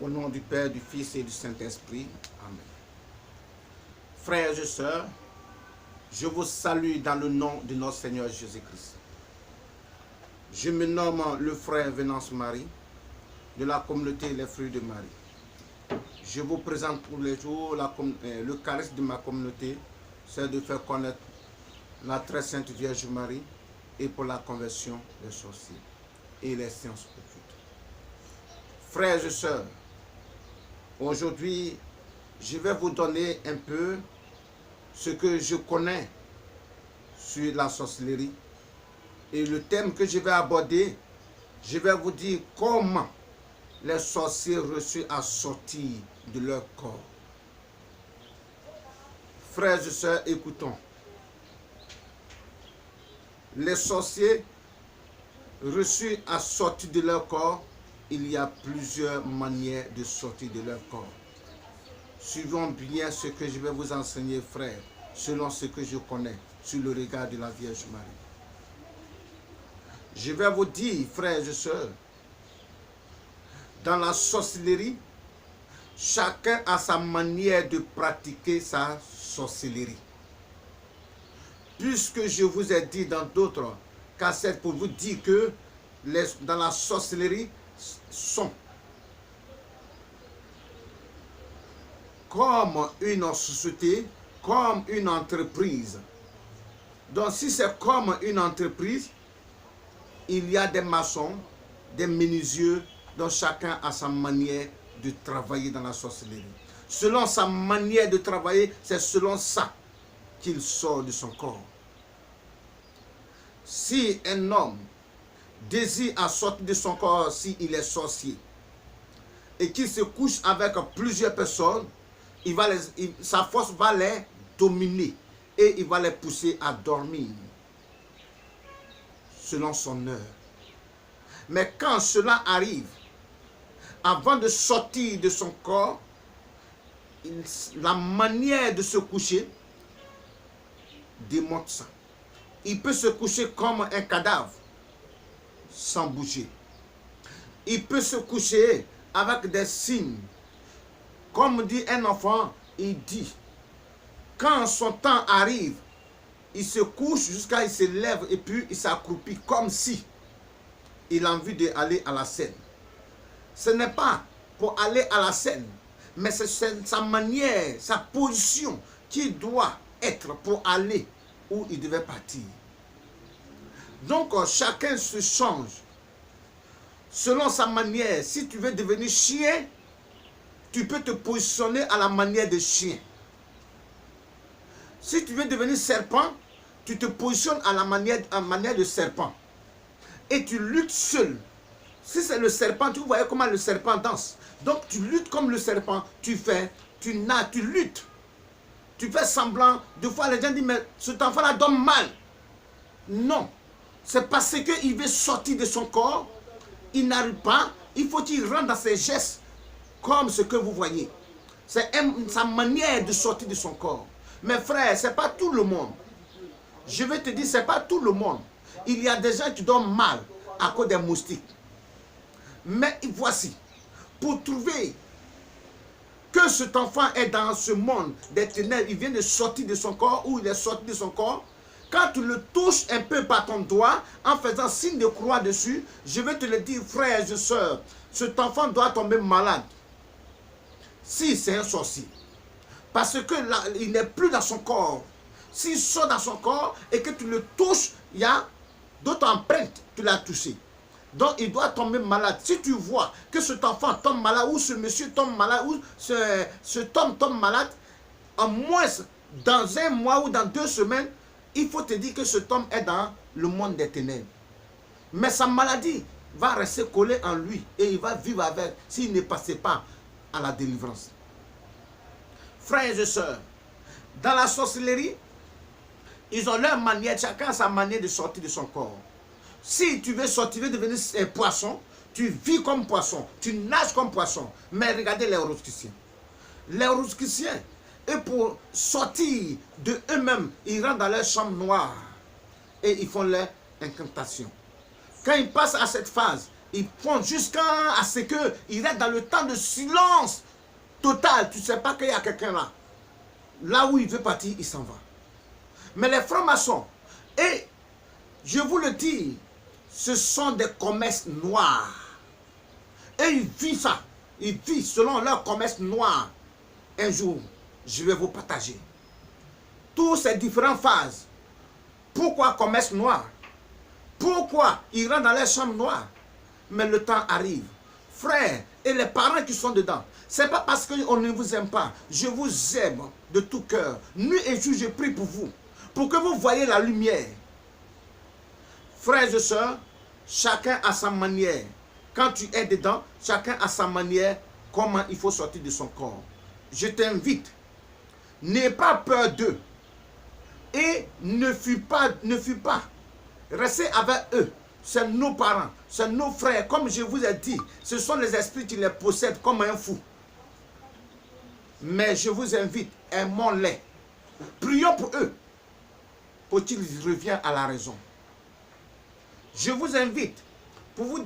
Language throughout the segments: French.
Au nom du Père, du Fils et du Saint-Esprit. Amen. Frères et sœurs, je vous salue dans le nom de notre Seigneur Jésus-Christ. Je me nomme le frère Venance Marie de la communauté Les Fruits de Marie. Je vous présente pour les jours le charisme de ma communauté, c'est de faire connaître la très sainte Vierge Marie et pour la conversion des sorciers et les sciences occultes. Frères et sœurs, aujourd'hui, je vais vous donner un peu ce que je connais sur la sorcellerie. Et le thème que je vais aborder, je vais vous dire comment les sorciers reçus à sortir de leur corps. Frères et sœurs, écoutons. Les sorciers reçus à sortir de leur corps, il y a plusieurs manières de sortir de leur corps. Suivons bien ce que je vais vous enseigner, frères, selon ce que je connais, sur le regard de la Vierge Marie. Je vais vous dire, frères et sœurs, dans la sorcellerie, chacun a sa manière de pratiquer sa sorcellerie. Puisque je vous ai dit dans d'autres cassettes pour vous dire que dans la sorcellerie sont comme une société, comme une entreprise. Donc si c'est comme une entreprise, il y a des maçons, des menuisiers, dont chacun a sa manière de travailler dans la sorcellerie. Selon sa manière de travailler, c'est selon ça qu'il sort de son corps. Si un homme désire à sortir de son corps s'il est sorcier et qu'il se couche avec plusieurs personnes, sa force va les dominer et il va les pousser à dormir selon son heure. Mais quand cela arrive, avant de sortir de son corps, la manière de se coucher démontre ça. Il peut se coucher comme un cadavre, sans bouger. Il peut se coucher avec des signes. Comme dit un enfant, il dit, quand son temps arrive, il se couche jusqu'à il se lève et puis il s'accroupit comme si il a envie d'aller à la scène. Ce n'est pas pour aller à la scène, mais c'est sa manière, sa position qui doit être pour aller où il devait partir. Donc chacun se change selon sa manière. Si tu veux devenir chien, tu peux te positionner à la manière de chien. Si tu veux devenir serpent, tu te positionnes à la manière de serpent. Et tu luttes seul. Si c'est le serpent, tu vois comment le serpent danse. Donc tu luttes comme le serpent. Tu nades, tu luttes. Tu fais semblant. Deux fois les gens disent, mais cet enfant-là donne mal. Non. C'est parce qu'il veut sortir de son corps. Il n'arrive pas. Il faut qu'il rentre dans ses gestes. Comme ce que vous voyez. C'est sa manière de sortir de son corps. Mes frères, ce n'est pas tout le monde. Je vais te dire, ce n'est pas tout le monde. Il y a des gens qui donnent mal à cause des moustiques. Mais voici, pour trouver que cet enfant est dans ce monde des ténèbres, il vient de sortir de son corps ou il est sorti de son corps, quand tu le touches un peu par ton doigt, en faisant signe de croix dessus, je vais te le dire, frères et sœurs, cet enfant doit tomber malade. Si c'est un sorcier. Parce que là, il n'est plus dans son corps. S'il sort dans son corps et que tu le touches, il y a d'autres empreintes, tu l'as touché. Donc il doit tomber malade. Si tu vois que cet enfant tombe malade, ou ce monsieur tombe malade, ou cet homme tombe malade, en moins dans un mois ou dans 2 semaines, il faut te dire que cet homme est dans le monde des ténèbres. Mais sa maladie va rester collée en lui et il va vivre avec s'il ne passait pas à la délivrance. Frères et sœurs, dans la sorcellerie, ils ont leur manière, chacun a sa manière de sortir de son corps. Si tu veux sortir, tu veux devenir un poisson, tu vis comme poisson, tu nages comme poisson. Mais regardez les rosicruciens. Les rosicruciens, eux, pour sortir de eux-mêmes, ils rentrent dans leur chambre noire et ils font leur incantation. Quand ils passent à cette phase, Ils font jusqu'à ce qu'ils restent dans le temps de silence total. Tu ne sais pas qu'il y a quelqu'un là. Là où il veut partir, il s'en va. Mais les francs-maçons, et je vous le dis, ce sont des commerces noirs. Et ils vivent ça. Ils vivent selon leur commerce noir. Un jour, je vais vous partager toutes ces différentes phases. Pourquoi commerce noir? Pourquoi ils rentrent dans les chambres noires? Mais le temps arrive. Frères et les parents qui sont dedans, ce n'est pas parce qu'on ne vous aime pas. Je vous aime de tout cœur. Nuit et jour, je prie pour vous. Pour que vous voyez la lumière. Frères et sœurs, chacun a sa manière. Quand tu es dedans, chacun a sa manière, comment il faut sortir de son corps. Je t'invite, n'aie pas peur d'eux. Et ne fuis pas. Restez avec eux. C'est nos parents, c'est nos frères. Comme je vous ai dit, ce sont les esprits qui les possèdent comme un fou. Mais je vous invite, aimons-les. Prions pour eux, pour qu'ils reviennent à la raison. Je vous invite, pour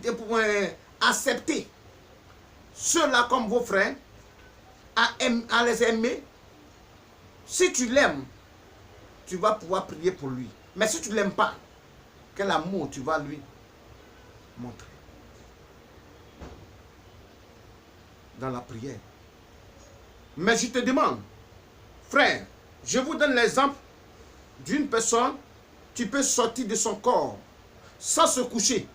accepter ceux-là comme vos frères, à les aimer. Si tu l'aimes, tu vas pouvoir prier pour lui. Mais si tu ne l'aimes pas, quel amour tu vas lui montrer dans la prière? Mais je te demande, frère, je vous donne l'exemple d'une personne qui peut sortir de son corps sans se coucher.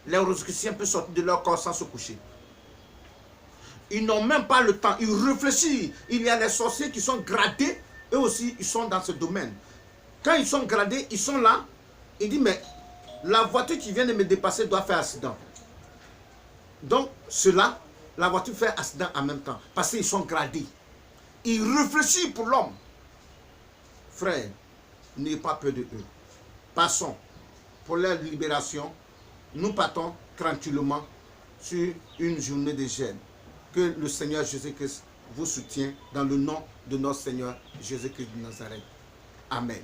Les Rosicruciens peuvent sortir de leur corps sans se coucher. Ils n'ont même pas le temps, ils réfléchissent. Il y a des sorciers qui sont gradés, eux aussi, ils sont dans ce domaine. Quand ils sont gradés, ils sont là, ils disent, mais la voiture qui vient de me dépasser doit faire accident. Donc, cela, la voiture fait accident en même temps, parce qu'ils sont gradés. Ils réfléchissent pour l'homme. Frère, n'ayez pas peur de eux. Passons pour leur libération. Nous partons tranquillement sur une journée de jeûne. Que le Seigneur Jésus-Christ vous soutienne dans le nom de notre Seigneur Jésus-Christ de Nazareth. Amen.